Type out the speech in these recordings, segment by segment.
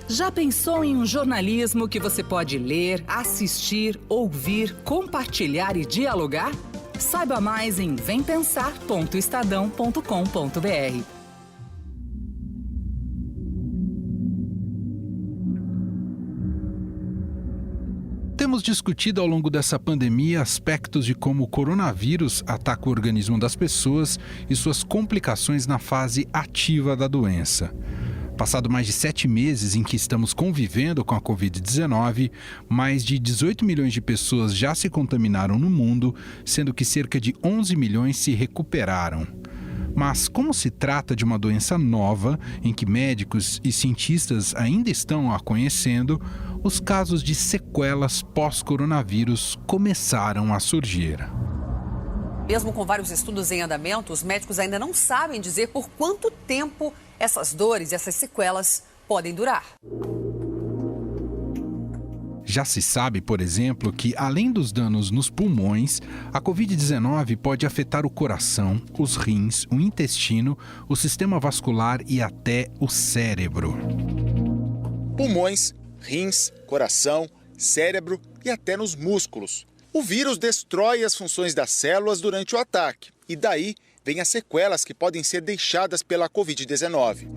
Já pensou em um jornalismo que você pode ler, assistir, ouvir, compartilhar e dialogar? Saiba mais em vempensar.estadão.com.br. Temos discutido ao longo dessa pandemia aspectos de como o coronavírus ataca o organismo das pessoas e suas complicações na fase ativa da doença. Passado mais de 7 meses em que estamos convivendo com a Covid-19, mais de 18 milhões de pessoas já se contaminaram no mundo, sendo que cerca de 11 milhões se recuperaram. Mas como se trata de uma doença nova, em que médicos e cientistas ainda estão a conhecendo, os casos de sequelas pós-coronavírus começaram a surgir. Mesmo com vários estudos em andamento, os médicos ainda não sabem dizer por quanto tempo essas dores e essas sequelas podem durar. Já se sabe, por exemplo, que além dos danos nos pulmões, a Covid-19 pode afetar o coração, os rins, o intestino, o sistema vascular e até o cérebro. Pulmões, rins, coração, cérebro e até nos músculos. O vírus destrói as funções das células durante o ataque e daí vem as sequelas que podem ser deixadas pela Covid-19.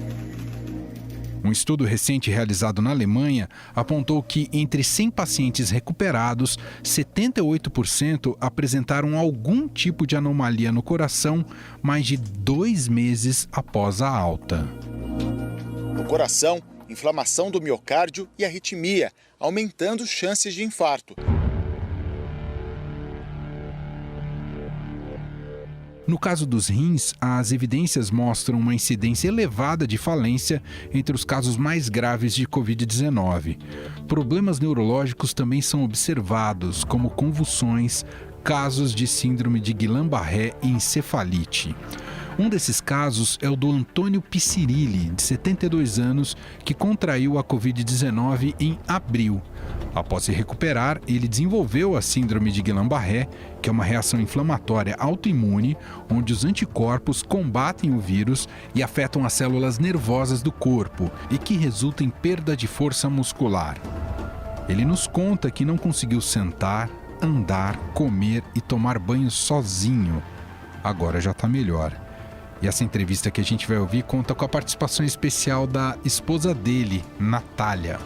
Um estudo recente realizado na Alemanha apontou que entre 100 pacientes recuperados, 78% apresentaram algum tipo de anomalia no coração mais de 2 meses após a alta. No coração, inflamação do miocárdio e arritmia, aumentando chances de infarto. No caso dos rins, as evidências mostram uma incidência elevada de falência entre os casos mais graves de Covid-19. Problemas neurológicos também são observados, como convulsões, casos de síndrome de Guillain-Barré e encefalite. Um desses casos é o do Antônio Picirilli, de 72 anos, que contraiu a Covid-19 em abril. Após se recuperar, ele desenvolveu a síndrome de Guillain-Barré, que é uma reação inflamatória autoimune, onde os anticorpos combatem o vírus e afetam as células nervosas do corpo e que resulta em perda de força muscular. Ele nos conta que não conseguiu sentar, andar, comer e tomar banho sozinho. Agora já está melhor. E essa entrevista que a gente vai ouvir conta com a participação especial da esposa dele, Natália.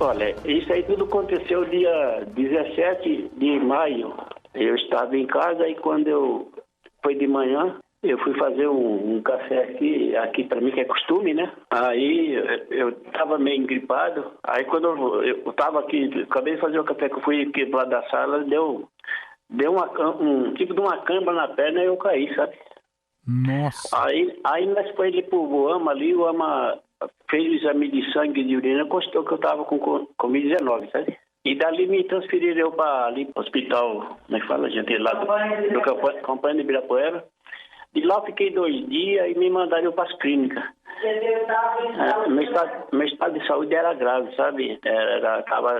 Olha, isso aí tudo aconteceu dia 17 de maio. Eu estava em casa e quando foi de manhã, eu fui fazer um café aqui para mim, que é costume, né? Aí eu estava meio engripado. Aí quando eu estava aqui, acabei de fazer o café, que eu fui aqui lá da sala, deu um tipo de uma câimbra na perna e eu caí, sabe? Nossa! Aí nós foi ali pro AMA ali, o AMA fez o exame de sangue e de urina, constatou que eu estava com Covid-19, sabe? E dali me transferiram para ali pro hospital, como é que fala, gente, lá do Campanha de Ibirapuera. De lá eu fiquei 2 dias e me mandaram para as clínicas. Meu estado de saúde era grave, sabe?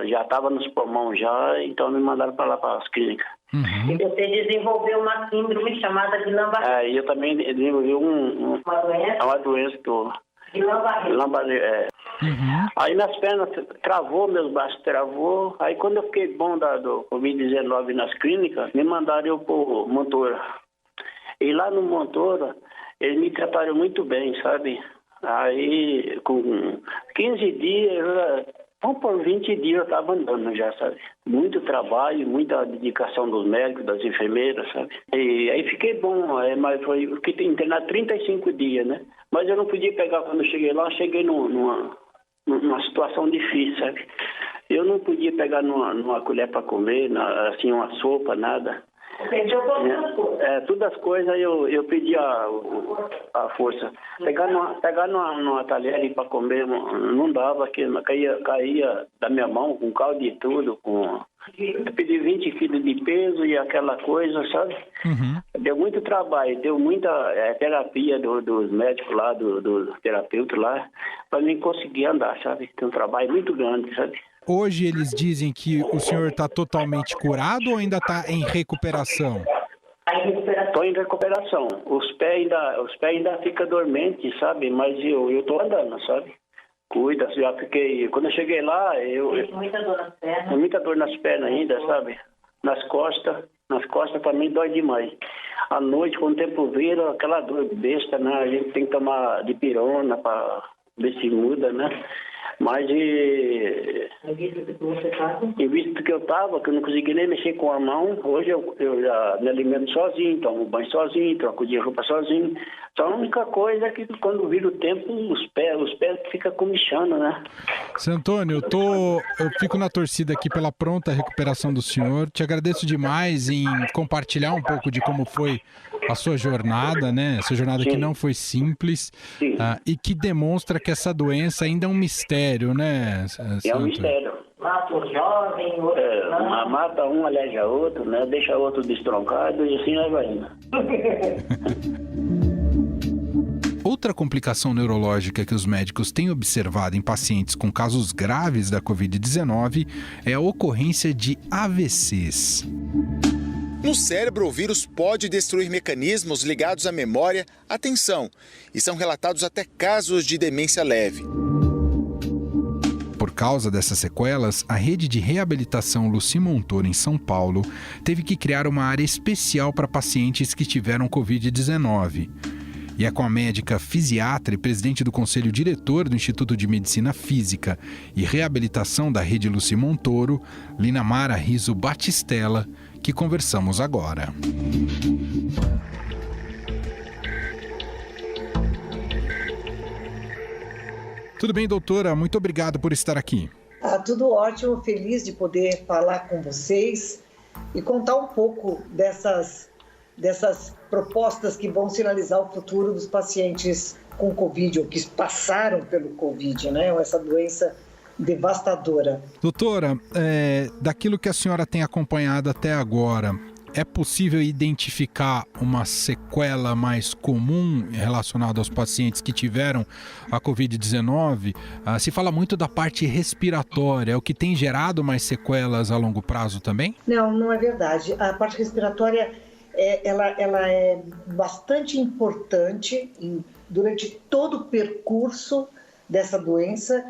Já estava nos pulmões já, então me mandaram para lá para as clínicas. Uhum. E você desenvolveu uma síndrome chamada Guillain-Barré. Eu também desenvolvi uma doença que eu... Guillain-Barré. Uhum. Aí nas pernas travou, meus braços travou. Aí quando eu fiquei bom do Covid-19 nas clínicas, me mandaram eu pro Montoura. E lá no Montoura, eles me trataram muito bem, sabe? Aí com 15 dias, vamos por 20 dias eu estava andando já, sabe? Muito trabalho, muita dedicação dos médicos, das enfermeiras, sabe? E aí fiquei bom, mas eu fiquei internado 35 dias, né? Mas eu não podia pegar, quando eu cheguei lá, eu cheguei numa situação difícil, sabe? Eu não podia pegar numa colher para comer, assim, uma sopa, nada. Todas as coisas eu pedi a força. Pegar numa talher para comer não dava, que caía da minha mão com caldo e tudo. Eu pedi 20 quilos de peso e aquela coisa, sabe? Uhum. Deu muito trabalho, deu muita terapia dos médicos lá, dos terapeutas lá, para mim conseguir andar, sabe? Tem um trabalho muito grande, sabe? Hoje eles dizem que o senhor está totalmente curado ou ainda está em recuperação? Estou em recuperação. Os pés ainda ficam dormentes, sabe? Mas eu tô andando, sabe? Cuida, já fiquei... Quando eu cheguei lá, Muita dor nas pernas. muita dor nas pernas ainda, sabe? Nas costas para mim dói demais. À noite, quando o tempo vira, aquela dor besta, né? A gente tem que tomar dipirona para ver se muda, né? Mas Em vista do que você estava? em vista do que eu estava, que eu não consegui nem mexer com a mão, hoje eu já me alimento sozinho, tomo banho sozinho, troco de roupa sozinho. Só a única coisa é que quando vira o tempo, os pés ficam comichando, né? Seu Antônio, eu fico na torcida aqui pela pronta recuperação do senhor. Te agradeço demais em compartilhar um pouco de como foi a sua jornada, né? Essa jornada que não foi simples e que demonstra que essa doença ainda é um mistério, né? É um mistério. Mata um jovem, outro não. Mata um, aleja outro, né? Deixa outro destroncado e assim vai indo. Outra complicação neurológica que os médicos têm observado em pacientes com casos graves da Covid-19 é a ocorrência de AVCs. No cérebro, o vírus pode destruir mecanismos ligados à memória, atenção, e são relatados até casos de demência leve. Por causa dessas sequelas, a rede de reabilitação Luci Montoro, em São Paulo, teve que criar uma área especial para pacientes que tiveram Covid-19. E é com a médica fisiatra e presidente do Conselho Diretor do Instituto de Medicina Física e Reabilitação da Rede Luci Montoro, Linamara Riso Batistella, que conversamos agora. Tudo bem, doutora? Muito obrigado por estar aqui. Tudo ótimo, feliz de poder falar com vocês e contar um pouco dessas propostas que vão sinalizar o futuro dos pacientes com Covid ou que passaram pelo Covid, né? Essa doença devastadora. Doutora, daquilo que a senhora tem acompanhado até agora, é possível identificar uma sequela mais comum relacionada aos pacientes que tiveram a Covid-19? Se fala muito da parte respiratória, é o que tem gerado mais sequelas a longo prazo também? Não é verdade. A parte respiratória ela é bastante importante durante todo o percurso dessa doença,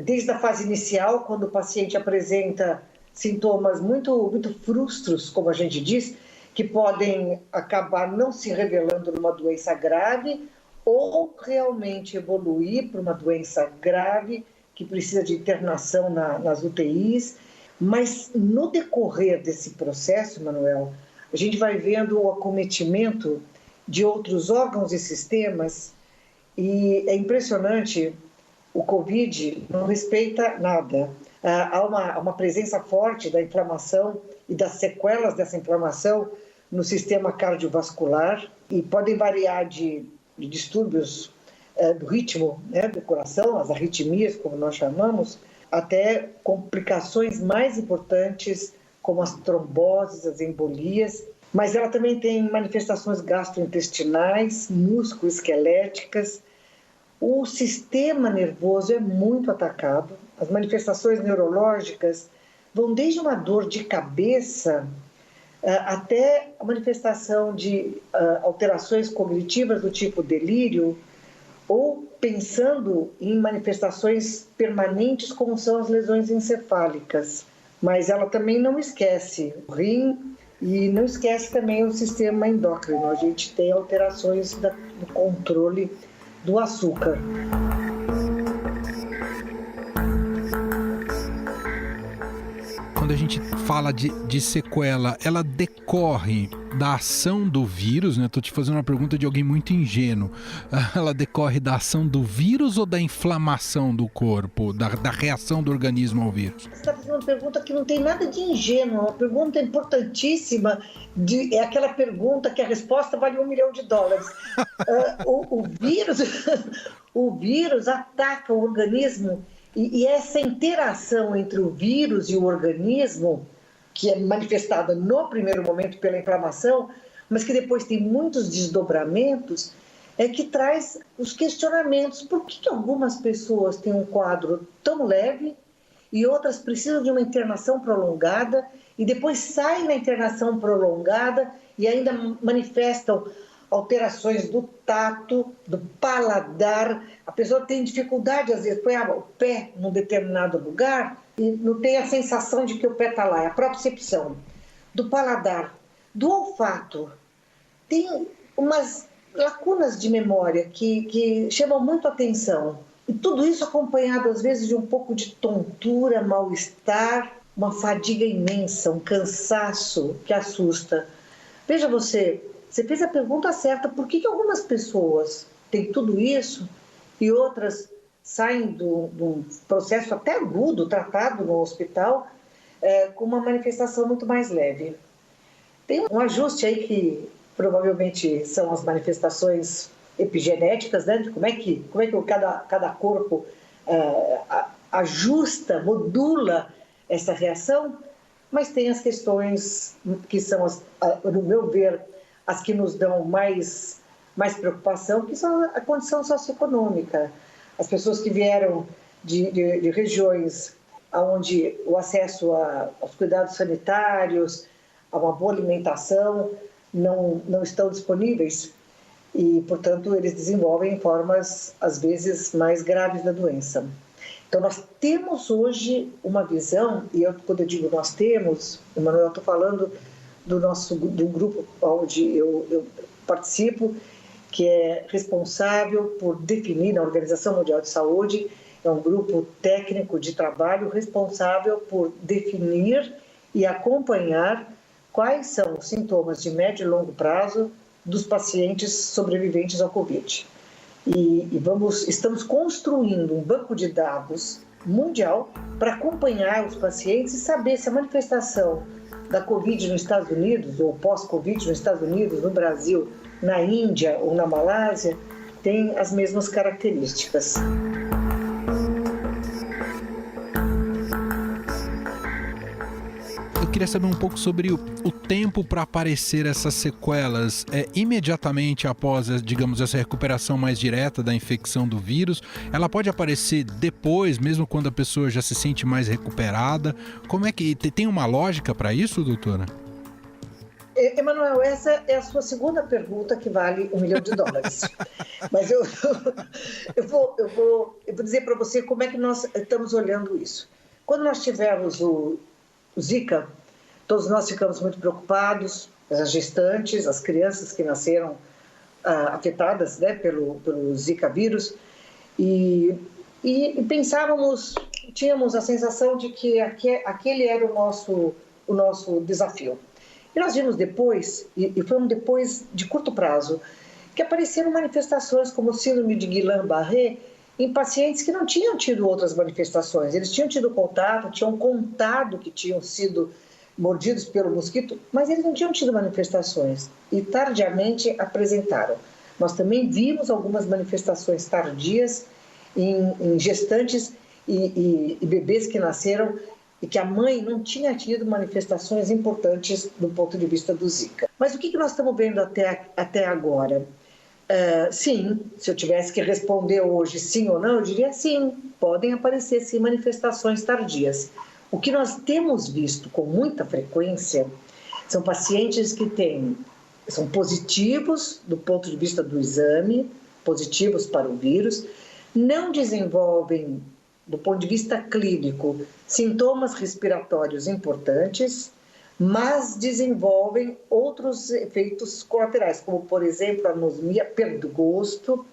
desde a fase inicial, quando o paciente apresenta sintomas muito, muito frustros, como a gente diz, que podem acabar não se revelando numa doença grave ou realmente evoluir para uma doença grave que precisa de internação nas UTIs. Mas no decorrer desse processo, Manuel, a gente vai vendo o acometimento de outros órgãos e sistemas e é impressionante, o Covid não respeita nada. Há uma presença forte da inflamação e das sequelas dessa inflamação no sistema cardiovascular e podem variar de distúrbios do ritmo, né, do coração, as arritmias, como nós chamamos, até complicações mais importantes como as tromboses, as embolias, mas ela também tem manifestações gastrointestinais, musculoesqueléticas. O sistema nervoso é muito atacado, as manifestações neurológicas vão desde uma dor de cabeça até a manifestação de alterações cognitivas do tipo delírio, ou pensando em manifestações permanentes como são as lesões encefálicas. Mas ela também não esquece o rim e não esquece também o sistema endócrino. A gente tem alterações do controle do açúcar. Quando a gente fala de sequela, ela decorre da ação do vírus, né? Estou te fazendo uma pergunta de alguém muito ingênuo. Ela decorre da ação do vírus ou da inflamação do corpo, da reação do organismo ao vírus? Você está fazendo uma pergunta que não tem nada de ingênuo, uma pergunta importantíssima, é aquela pergunta que a resposta vale $1 milhão. O vírus ataca o organismo e essa interação entre o vírus e o organismo, que é manifestada no primeiro momento pela inflamação, mas que depois tem muitos desdobramentos, é que traz os questionamentos. Por que algumas pessoas têm um quadro tão leve e outras precisam de uma internação prolongada e depois saem na internação prolongada e ainda manifestam alterações do tato, do paladar. A pessoa tem dificuldade, às vezes, põe o pé num determinado lugar e não tem a sensação de que o pé está lá, é a propriocepção. Do paladar, do olfato. Tem umas lacunas de memória que chamam muito a atenção. E tudo isso acompanhado, às vezes, de um pouco de tontura, mal-estar, uma fadiga imensa, um cansaço que assusta. Veja você fez a pergunta certa, por que algumas pessoas têm tudo isso e outras saem de um processo até agudo, tratado no hospital, com uma manifestação muito mais leve? Tem um ajuste aí que provavelmente são as manifestações epigenéticas, né? De como é que cada corpo ajusta, modula essa reação, mas tem as questões que são, no meu ver, as que nos dão mais preocupação, que são a condição socioeconômica. As pessoas que vieram de regiões onde o acesso aos cuidados sanitários, a uma boa alimentação, não estão disponíveis e, portanto, eles desenvolvem formas, às vezes, mais graves da doença. Então, nós temos hoje uma visão, e quando eu digo nós temos, Emanuel, eu estou falando do grupo onde eu participo, que é responsável por definir, a Organização Mundial de Saúde, é um grupo técnico de trabalho responsável por definir e acompanhar quais são os sintomas de médio e longo prazo dos pacientes sobreviventes ao Covid. Estamos construindo um banco de dados mundial para acompanhar os pacientes e saber se a manifestação da Covid nos Estados Unidos, ou pós-Covid nos Estados Unidos, no Brasil, na Índia ou na Malásia, tem as mesmas características. Eu queria saber um pouco sobre o tempo para aparecer essas sequelas. Imediatamente após, digamos, essa recuperação mais direta da infecção do vírus, ela pode aparecer depois, mesmo quando a pessoa já se sente mais recuperada? Como é que tem uma lógica para isso, doutora? Emanuel, essa é a sua segunda pergunta que vale $1 milhão. Mas eu vou dizer para você como é que nós estamos olhando isso. Quando nós tivemos o Zika, todos nós ficamos muito preocupados, as gestantes, as crianças que nasceram afetadas, né, pelo Zika vírus, e pensávamos, tínhamos a sensação de que aquele era o nosso desafio. E nós vimos depois, e foi um depois de curto prazo, que apareceram manifestações como síndrome de Guillain-Barré em pacientes que não tinham tido outras manifestações. Eles tinham tido contato, tinham contado que tinham sido mordidos pelo mosquito, mas eles não tinham tido manifestações e tardiamente apresentaram. Nós também vimos algumas manifestações tardias em gestantes e bebês que nasceram e que a mãe não tinha tido manifestações importantes do ponto de vista do Zika. Mas o que nós estamos vendo até agora? Sim, se eu tivesse que responder hoje sim ou não, eu diria sim, podem aparecer sim manifestações tardias. O que nós temos visto com muita frequência são pacientes que são positivos do ponto de vista do exame, positivos para o vírus, não desenvolvem, do ponto de vista clínico, sintomas respiratórios importantes, mas desenvolvem outros efeitos colaterais, como, por exemplo, a anosmia, a perda do gosto,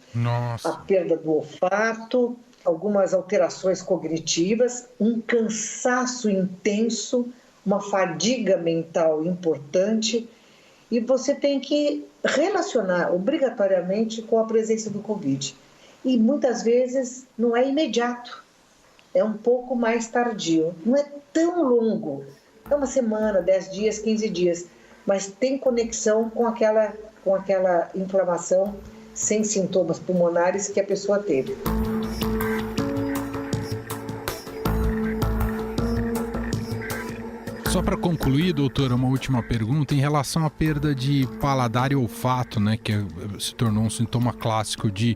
a perda do olfato, algumas alterações cognitivas, um cansaço intenso, uma fadiga mental importante, e você tem que relacionar obrigatoriamente com a presença do Covid. E muitas vezes não é imediato, é um pouco mais tardio, não é tão longo, é uma semana, 10 dias, 15 dias, mas tem conexão com aquela inflamação sem sintomas pulmonares que a pessoa teve. Só para concluir, doutora, uma última pergunta em relação à perda de paladar e olfato, né, que se tornou um sintoma clássico de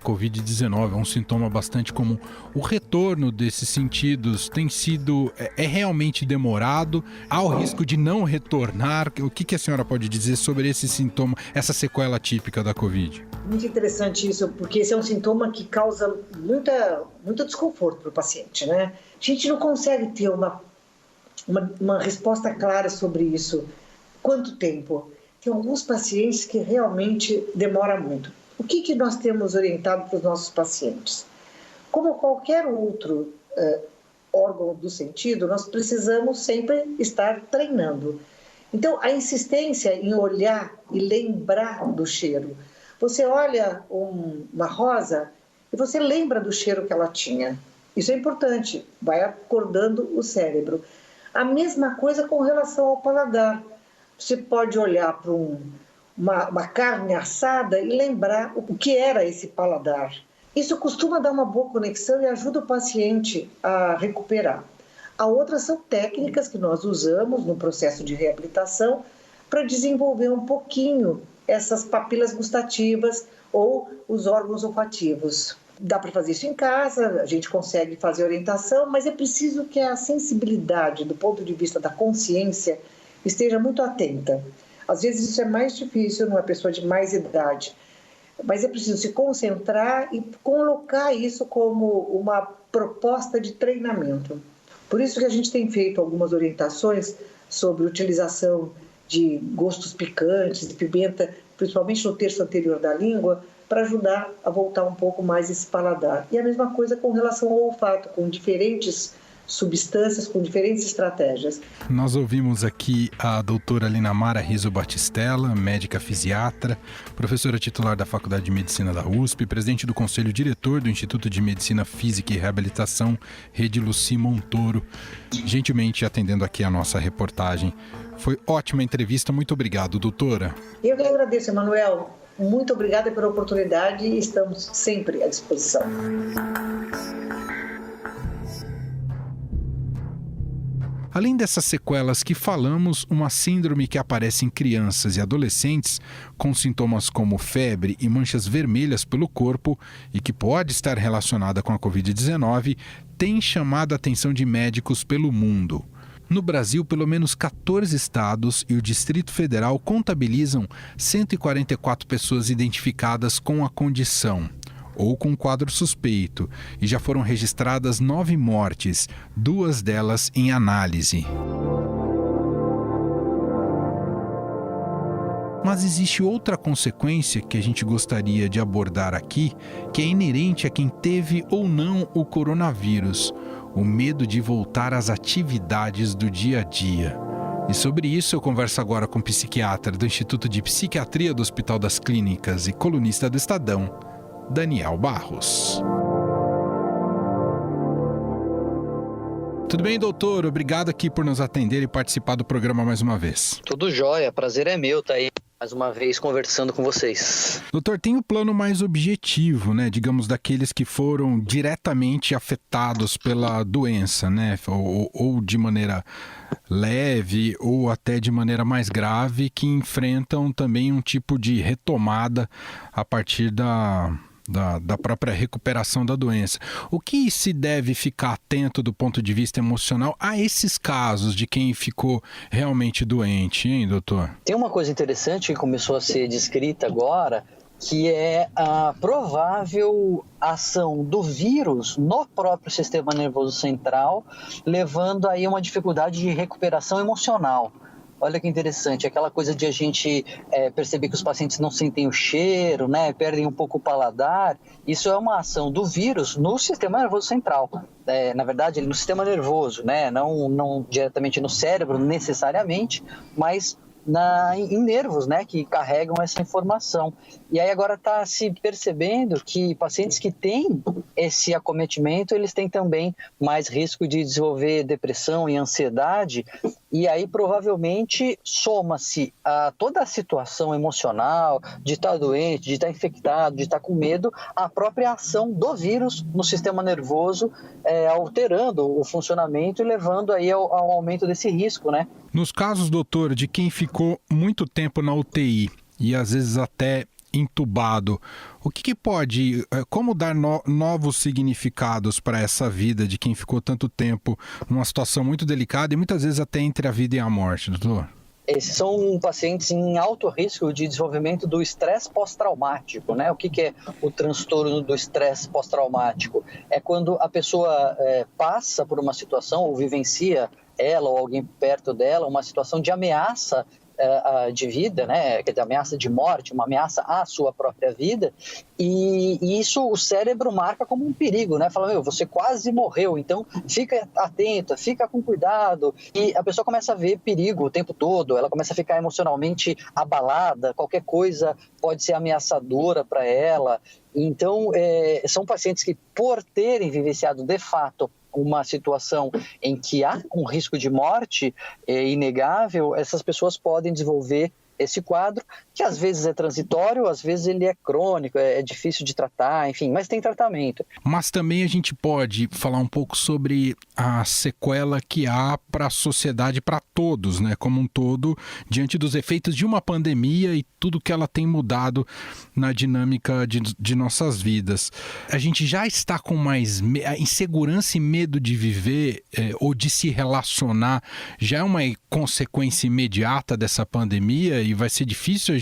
Covid-19, é um sintoma bastante comum. O retorno desses sentidos tem sido, é realmente demorado? Há o risco de não retornar? O que a senhora pode dizer sobre esse sintoma, essa sequela típica da Covid? Muito interessante isso, porque esse é um sintoma que causa muito desconforto para o paciente, né? A gente não consegue ter uma resposta clara sobre isso. Quanto tempo? Tem alguns pacientes que realmente demoram muito. O que nós temos orientado para os nossos pacientes? Como qualquer outro órgão do sentido, nós precisamos sempre estar treinando. Então, a insistência em olhar e lembrar do cheiro. Você olha uma rosa e você lembra do cheiro que ela tinha. Isso é importante, vai acordando o cérebro. A mesma coisa com relação ao paladar. Você pode olhar para uma carne assada e lembrar o que era esse paladar. Isso costuma dar uma boa conexão e ajuda o paciente a recuperar. A outra são técnicas que nós usamos no processo de reabilitação para desenvolver um pouquinho essas papilas gustativas ou os órgãos olfativos. Dá para fazer isso em casa, a gente consegue fazer orientação, mas é preciso que a sensibilidade, do ponto de vista da consciência, esteja muito atenta. Às vezes isso é mais difícil numa pessoa de mais idade, mas é preciso se concentrar e colocar isso como uma proposta de treinamento. Por isso que a gente tem feito algumas orientações sobre utilização de gostos picantes, de pimenta, principalmente no terço anterior da língua, para ajudar a voltar um pouco mais esse paladar. E a mesma coisa com relação ao olfato, com diferentes substâncias, com diferentes estratégias. Nós ouvimos aqui a doutora Linamara Rizzo Battistella, médica fisiatra, professora titular da Faculdade de Medicina da USP, presidente do Conselho Diretor do Instituto de Medicina Física e Reabilitação, Rede Luci Montoro, gentilmente atendendo aqui a nossa reportagem. Foi ótima entrevista, muito obrigado, doutora. Eu que agradeço, Emanuel. Muito obrigada pela oportunidade e estamos sempre à disposição. Além dessas sequelas que falamos, uma síndrome que aparece em crianças e adolescentes com sintomas como febre e manchas vermelhas pelo corpo e que pode estar relacionada com a Covid-19, tem chamado a atenção de médicos pelo mundo. No Brasil, pelo menos 14 estados e o Distrito Federal contabilizam 144 pessoas identificadas com a condição ou com quadro suspeito, e já foram registradas 9 mortes, 2 delas em análise. Mas existe outra consequência que a gente gostaria de abordar aqui, que é inerente a quem teve ou não o coronavírus: o medo de voltar às atividades do dia a dia. E sobre isso eu converso agora com o psiquiatra do Instituto de Psiquiatria do Hospital das Clínicas e colunista do Estadão, Daniel Barros. Tudo bem, doutor? Obrigado aqui por nos atender e participar do programa mais uma vez. Tudo jóia, prazer é meu estar aí mais uma vez conversando com vocês. Doutor, tem o plano mais objetivo, né? Digamos, daqueles que foram diretamente afetados pela doença, né? Ou de maneira leve ou até de maneira mais grave, que enfrentam também um tipo de retomada a partir da própria recuperação da doença. O que se deve ficar atento do ponto de vista emocional a esses casos de quem ficou realmente doente, hein, doutor? Tem uma coisa interessante que começou a ser descrita agora, que é a provável ação do vírus no próprio sistema nervoso central, levando aí uma dificuldade de recuperação emocional. Olha que interessante, aquela coisa de a gente perceber que os pacientes não sentem o cheiro, né, perdem um pouco o paladar. Isso é uma ação do vírus no sistema nervoso central. Na verdade, no sistema nervoso, né, não diretamente no cérebro necessariamente, mas em nervos, né, que carregam essa informação. E aí agora está se percebendo que pacientes que têm esse acometimento, eles têm também mais risco de desenvolver depressão e ansiedade, E aí provavelmente soma-se a toda a situação emocional de estar doente, de estar infectado, de estar com medo, a própria ação do vírus no sistema nervoso, alterando o funcionamento e levando aí ao aumento desse risco, né? Nos casos, doutor, de quem ficou muito tempo na UTI e às vezes até entubado, o que pode, como dar novos significados para essa vida de quem ficou tanto tempo numa situação muito delicada e muitas vezes até entre a vida e a morte, doutor? Esses são pacientes em alto risco de desenvolvimento do estresse pós-traumático, né? O que é o transtorno do estresse pós-traumático? É quando a pessoa passa por uma situação ou vivencia ela ou alguém perto dela, uma situação de ameaça de vida, né? Quer dizer, ameaça de morte, uma ameaça à sua própria vida, e isso o cérebro marca como um perigo, né? Fala, você quase morreu, então fica atenta, fica com cuidado, e a pessoa começa a ver perigo o tempo todo, ela começa a ficar emocionalmente abalada, qualquer coisa pode ser ameaçadora para ela. Então, são pacientes que, por terem vivenciado de fato uma situação em que há um risco de morte inegável, essas pessoas podem desenvolver esse quadro, que às vezes é transitório, às vezes ele é crônico, é difícil de tratar, enfim, mas tem tratamento. Mas também a gente pode falar um pouco sobre a sequela que há para a sociedade, para todos, né, como um todo, diante dos efeitos de uma pandemia e tudo que ela tem mudado na dinâmica de nossas vidas. A gente já está com mais insegurança e medo de viver ou de se relacionar, já é uma consequência imediata dessa pandemia e vai ser difícil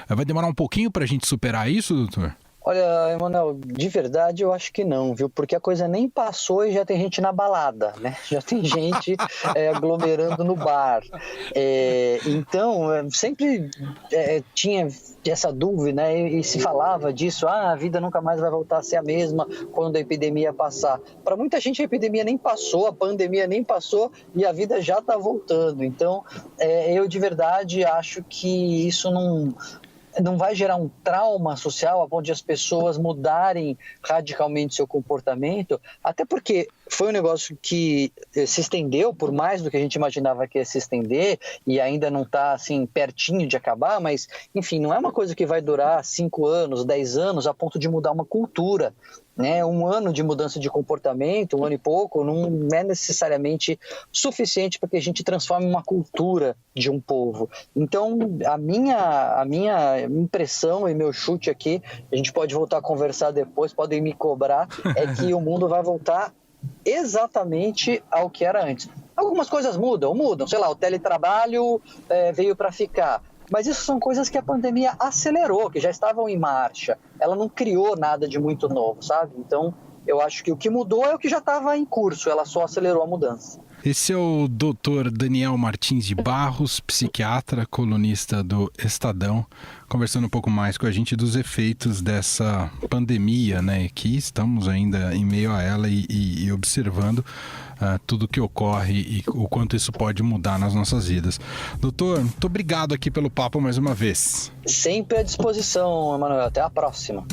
vai demorar um pouquinho para a gente superar isso, doutor? Olha, Emanuel, de verdade eu acho que não, viu? Porque a coisa nem passou e já tem gente na balada, né? Já tem gente aglomerando no bar. Então, sempre tinha essa dúvida, né? E se falava disso, a vida nunca mais vai voltar a ser a mesma quando a epidemia passar. Para muita gente a epidemia nem passou, a pandemia nem passou e a vida já está voltando. Então, eu de verdade acho que isso não vai gerar um trauma social a ponto de as pessoas mudarem radicalmente seu comportamento, até porque foi um negócio que se estendeu por mais do que a gente imaginava que ia se estender e ainda não está assim pertinho de acabar, mas enfim, não é uma coisa que vai durar 5 anos, 10 anos a ponto de mudar uma cultura, né? 1 ano de mudança de comportamento, 1 ano e pouco, não é necessariamente suficiente para que a gente transforme uma cultura de um povo. Então, a minha impressão e meu chute aqui, a gente pode voltar a conversar depois, podem me cobrar, é que o mundo vai voltar exatamente ao que era antes. Algumas coisas mudam, sei lá, o teletrabalho veio para ficar. Mas isso são coisas que a pandemia acelerou, que já estavam em marcha. Ela não criou nada de muito novo, sabe? Então, eu acho que o que mudou é o que já estava em curso, ela só acelerou a mudança. Esse é o Dr. Daniel Martins de Barros, psiquiatra, colunista do Estadão, conversando um pouco mais com a gente dos efeitos dessa pandemia, né? Que estamos ainda em meio a ela e observando tudo que ocorre e o quanto isso pode mudar nas nossas vidas. Doutor, muito obrigado aqui pelo papo mais uma vez. Sempre à disposição, Emanuel. Até a próxima.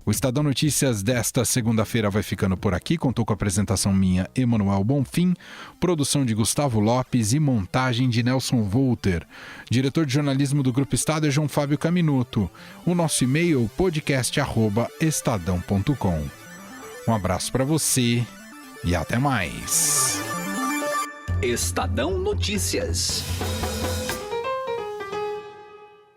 O Estadão Notícias desta segunda-feira vai ficando por aqui. Contou com a apresentação minha, Emanuel Bonfim, produção de Gustavo Lopes e montagem de Nelson Volter. Diretor de jornalismo do Grupo Estado é João Fábio Caminuto. O nosso e-mail, podcast@estadão.com. Um abraço para você e até mais. Estadão Notícias.